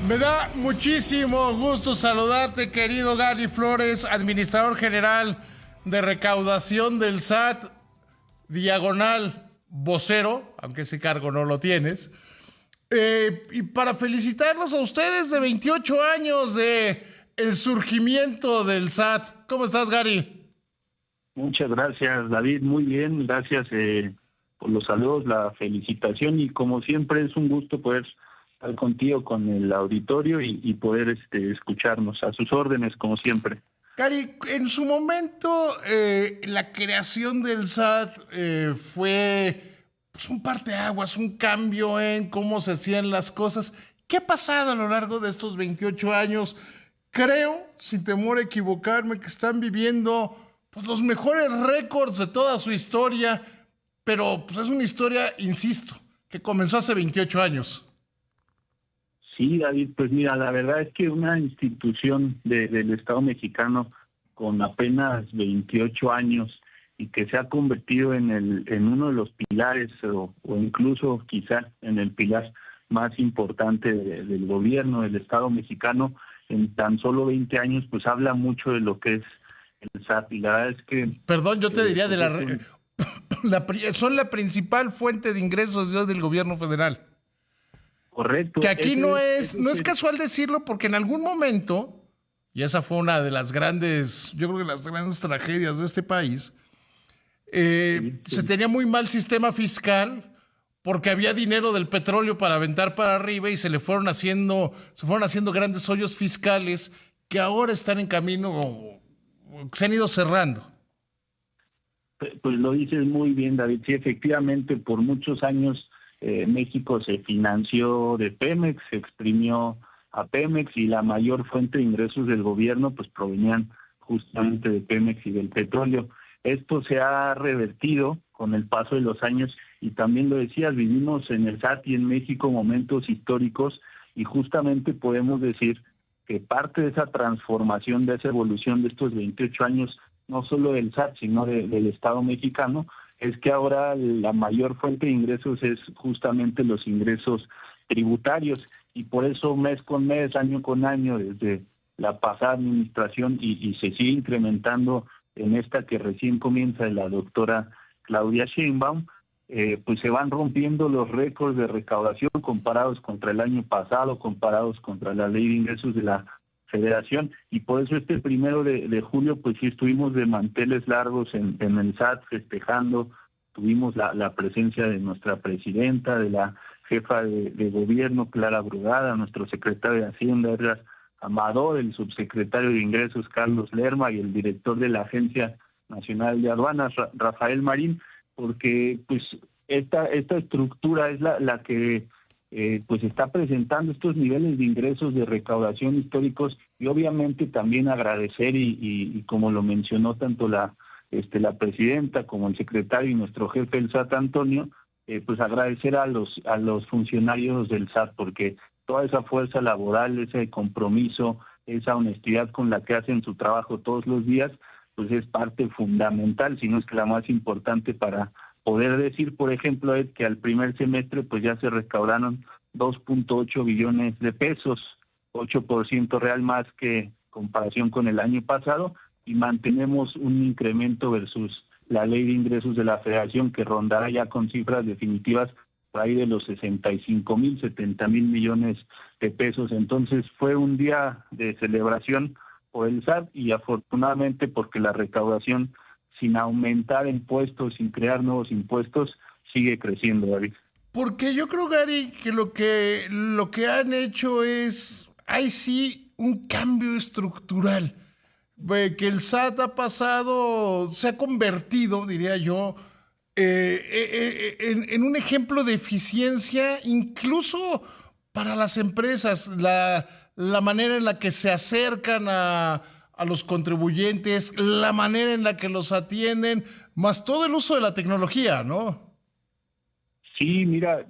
Me da muchísimo gusto saludarte, querido Gary Flores, administrador general de recaudación del SAT, diagonal vocero, aunque ese cargo no lo tienes. Y para felicitarlos a ustedes de 28 años de el surgimiento del SAT. ¿Cómo estás, Gary? Muchas gracias, David. Muy bien, gracias por los saludos, la felicitación, y como siempre es un gusto poder estar contigo, con el auditorio y poder escucharnos. A sus órdenes, como siempre. Gary, en su momento la creación del SAT fue pues, un parteaguas, un cambio en cómo se hacían las cosas. ¿Qué ha pasado a lo largo de estos 28 años? Creo, sin temor a equivocarme, que están viviendo pues, los mejores récords de toda su historia, pero pues, es una historia, insisto, que comenzó hace 28 años. Sí, David, pues mira, la verdad es que una institución del Estado mexicano con apenas 28 años y que se ha convertido en uno de los pilares o incluso quizás en el pilar más importante del gobierno del Estado mexicano en tan solo 20 años, pues habla mucho de lo que es el SAT. Y la verdad es que... Perdón, yo te diría son la principal fuente de ingresos del gobierno federal. Correcto. Que aquí no es casual decirlo, porque en algún momento, y esa fue una de las grandes, yo creo que las grandes tragedias de este país, se tenía muy mal sistema fiscal porque había dinero del petróleo para aventar para arriba y se fueron haciendo grandes hoyos fiscales que ahora están en camino, se han ido cerrando. Pues lo dices muy bien, David. Sí, efectivamente, por muchos años México se financió de Pemex, se exprimió a Pemex, y la mayor fuente de ingresos del gobierno pues provenían justamente de Pemex y del petróleo. Esto se ha revertido con el paso de los años, y también lo decías, vivimos en el SAT y en México momentos históricos, y justamente podemos decir que parte de esa transformación, de esa evolución de estos 28 años, no solo del SAT, sino del Estado mexicano, es que ahora la mayor fuente de ingresos es justamente los ingresos tributarios, y por eso mes con mes, año con año, desde la pasada administración y se sigue incrementando en esta que recién comienza de la doctora Claudia Sheinbaum, pues se van rompiendo los récords de recaudación comparados contra el año pasado, comparados contra la ley de ingresos de la Federación, y por eso este 1 de julio pues sí estuvimos de manteles largos en el SAT festejando. Tuvimos la presencia de nuestra presidenta, de la jefa de gobierno Clara Brugada, nuestro secretario de Hacienda Edgar Amador, el subsecretario de Ingresos Carlos Lerma y el director de la Agencia Nacional de Aduanas Rafael Marín, porque pues esta estructura es la que pues está presentando estos niveles de ingresos de recaudación históricos, y obviamente también agradecer y como lo mencionó tanto la presidenta como el secretario y nuestro jefe del SAT Antonio, pues agradecer a los funcionarios del SAT, porque toda esa fuerza laboral, ese compromiso, esa honestidad con la que hacen su trabajo todos los días, pues es parte fundamental, si no es que la más importante, para poder decir, por ejemplo, que al primer semestre pues ya se recaudaron 2.8 billones de pesos, 8% real más que comparación con el año pasado, y mantenemos un incremento versus la ley de ingresos de la Federación que rondará ya con cifras definitivas por ahí de los 65,000, 70,000 millones de pesos. Entonces fue un día de celebración por el SAT, y afortunadamente porque la recaudación, sin aumentar impuestos, sin crear nuevos impuestos, sigue creciendo, David. Porque yo creo, Gary, que lo que han hecho hay sí un cambio estructural, que el SAT se ha convertido, diría yo, en un ejemplo de eficiencia, incluso para las empresas, la manera en la que se acercan a los contribuyentes, la manera en la que los atienden, más todo el uso de la tecnología, ¿no? Sí, mira,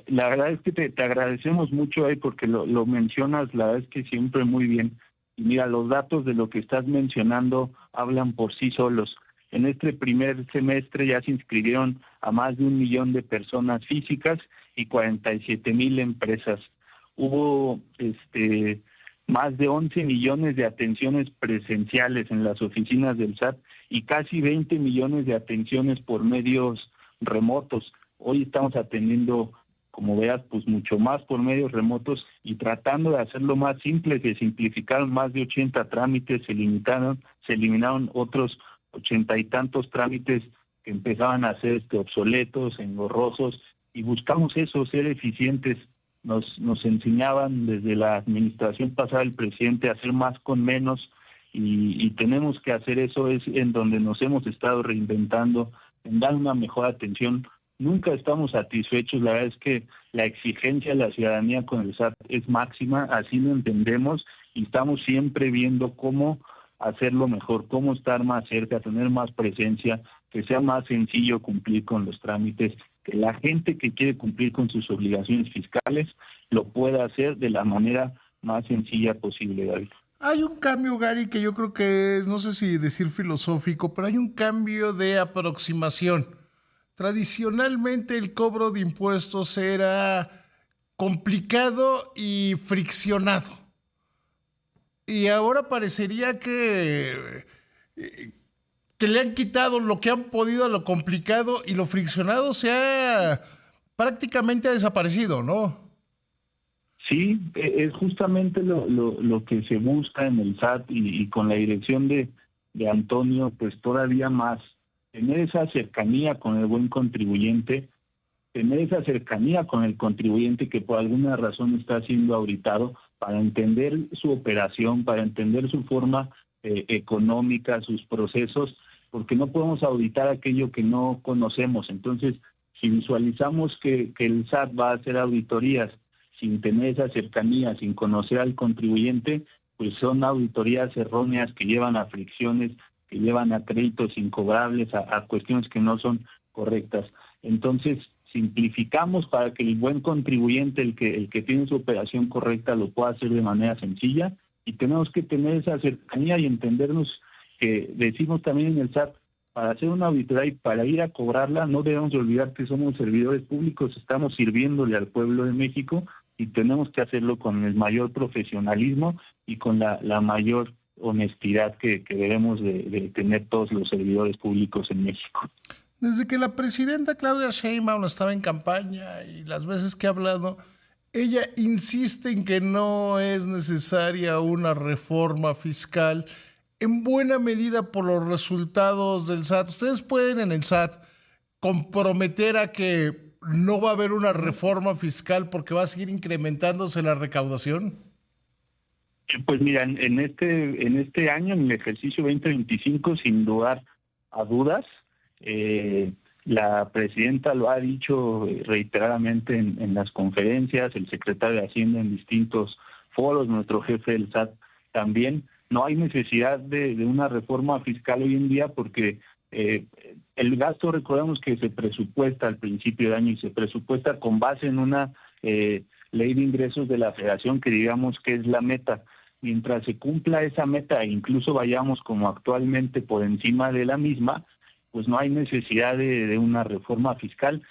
la verdad es que te agradecemos mucho ahí porque lo mencionas, la verdad es que siempre muy bien. Y mira, los datos de lo que estás mencionando hablan por sí solos. En este primer semestre ya se inscribieron a más de 1 millón de personas físicas y 47,000 empresas. hubo más de 11 millones de atenciones presenciales en las oficinas del SAT y casi 20 millones de atenciones por medios remotos. Hoy estamos atendiendo, como veas, pues mucho más por medios remotos y tratando de hacerlo más simple. Se simplificaron más de 80 trámites, se eliminaron otros 80 y tantos trámites que empezaban a ser obsoletos, engorrosos, y buscamos eso, ser eficientes. Nos enseñaban desde la administración pasada del presidente a hacer más con menos, y tenemos que hacer eso. Es en donde nos hemos estado reinventando, en dar una mejor atención. Nunca estamos satisfechos. La verdad es que la exigencia de la ciudadanía con el SAT es máxima, así lo entendemos, y estamos siempre viendo cómo hacerlo mejor, cómo estar más cerca, tener más presencia, que sea más sencillo cumplir con los trámites, que la gente que quiere cumplir con sus obligaciones fiscales lo pueda hacer de la manera más sencilla posible, David. Hay un cambio, Gary, que yo creo que es, no sé si decir filosófico, pero hay un cambio de aproximación. Tradicionalmente el cobro de impuestos era complicado y friccionado. Y ahora parecería que le han quitado lo que han podido a lo complicado, y lo friccionado se ha prácticamente desaparecido, ¿no? Sí, es justamente lo que se busca en el SAT, y con la dirección de Antonio, pues todavía más, tener esa cercanía con el buen contribuyente, tener esa cercanía con el contribuyente que por alguna razón está siendo auditado, para entender su operación, para entender su forma económica, sus procesos, porque no podemos auditar aquello que no conocemos. Entonces, si visualizamos que el SAT va a hacer auditorías sin tener esa cercanía, sin conocer al contribuyente, pues son auditorías erróneas que llevan a fricciones, que llevan a créditos incobrables, a cuestiones que no son correctas. Entonces, simplificamos para que el buen contribuyente, el que tiene su operación correcta, lo pueda hacer de manera sencilla, y tenemos que tener esa cercanía y entendernos que decimos también en el SAT, para hacer una auditoría y para ir a cobrarla, no debemos olvidar que somos servidores públicos, estamos sirviéndole al pueblo de México, y tenemos que hacerlo con el mayor profesionalismo y con la mayor honestidad que debemos de tener todos los servidores públicos en México. Desde que la presidenta Claudia Sheinbaum estaba en campaña, y las veces que ha hablado, ella insiste en que no es necesaria una reforma fiscal, en buena medida por los resultados del SAT. ¿Ustedes pueden en el SAT comprometer a que no va a haber una reforma fiscal porque va a seguir incrementándose la recaudación? Pues mira, en este año, en el ejercicio 2025, sin dudar a dudas, la presidenta lo ha dicho reiteradamente en las conferencias, el secretario de Hacienda en distintos foros, nuestro jefe del SAT también. No hay necesidad de una reforma fiscal hoy en día, porque el gasto, recordemos que se presupuesta al principio de año, y se presupuesta con base en una ley de ingresos de la Federación, que digamos que es la meta. Mientras se cumpla esa meta e incluso vayamos como actualmente por encima de la misma, pues no hay necesidad de una reforma fiscal,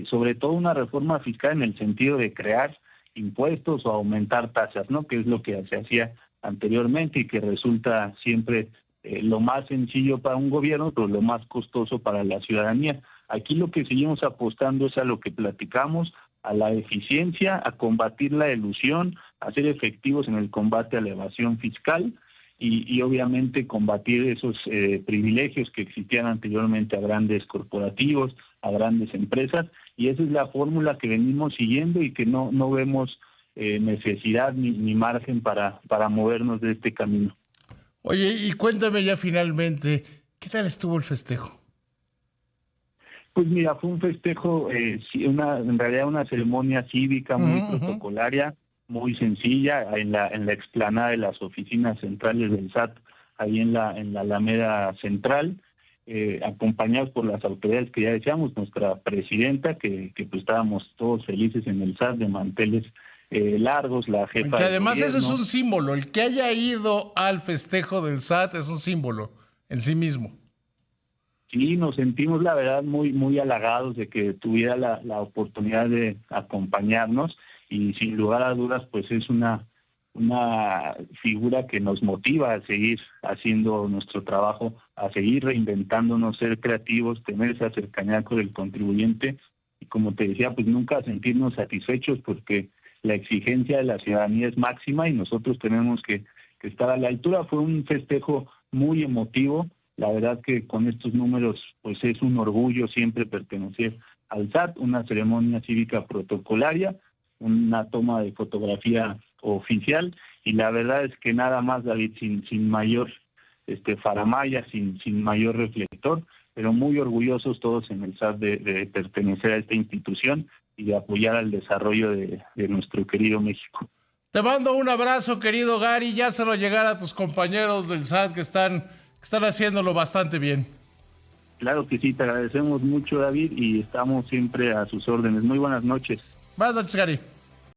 sobre todo una reforma fiscal en el sentido de crear impuestos o aumentar tasas, ¿no? Que es lo que se hacía anteriormente y que resulta siempre lo más sencillo para un gobierno, pero lo más costoso para la ciudadanía. Aquí lo que seguimos apostando es a lo que platicamos, a la eficiencia, a combatir la elusión, a ser efectivos en el combate a la evasión fiscal, y obviamente combatir esos privilegios que existían anteriormente a grandes corporativos, a grandes empresas, y esa es la fórmula que venimos siguiendo y que no vemos necesidad ni margen para movernos de este camino. Oye, y cuéntame ya finalmente, ¿qué tal estuvo el festejo? Pues mira, fue un festejo, en realidad una ceremonia cívica muy protocolaria, muy sencilla, en la explanada de las oficinas centrales del SAT, ahí en la Alameda Central, acompañados por las autoridades que ya decíamos, nuestra presidenta, que pues estábamos todos felices en el SAT de manteles largos, la jefa Que del además eso es gobierno. un símbolo, el que haya ido al festejo del SAT es un símbolo en sí mismo. Sí, nos sentimos la verdad muy halagados de que tuviera la oportunidad de acompañarnos, y sin lugar a dudas pues es una figura que nos motiva a seguir haciendo nuestro trabajo, a seguir reinventándonos, ser creativos, tener esa cercanía con el contribuyente y, como te decía, pues nunca sentirnos satisfechos, porque la exigencia de la ciudadanía es máxima y nosotros tenemos que estar a la altura. Fue un festejo muy emotivo. La verdad que con estos números pues es un orgullo siempre pertenecer al SAT, una ceremonia cívica protocolaria, una toma de fotografía oficial, y la verdad es que nada más, David, sin mayor faramaya, sin mayor reflector, pero muy orgullosos todos en el SAT de pertenecer a esta institución y de apoyar al desarrollo de nuestro querido México. Te mando un abrazo, querido Gary, ya se lo llegar a tus compañeros del SAT que están haciéndolo bastante bien. Claro que sí, te agradecemos mucho, David, y estamos siempre a sus órdenes. Muy buenas noches. Buenas noches, Gary.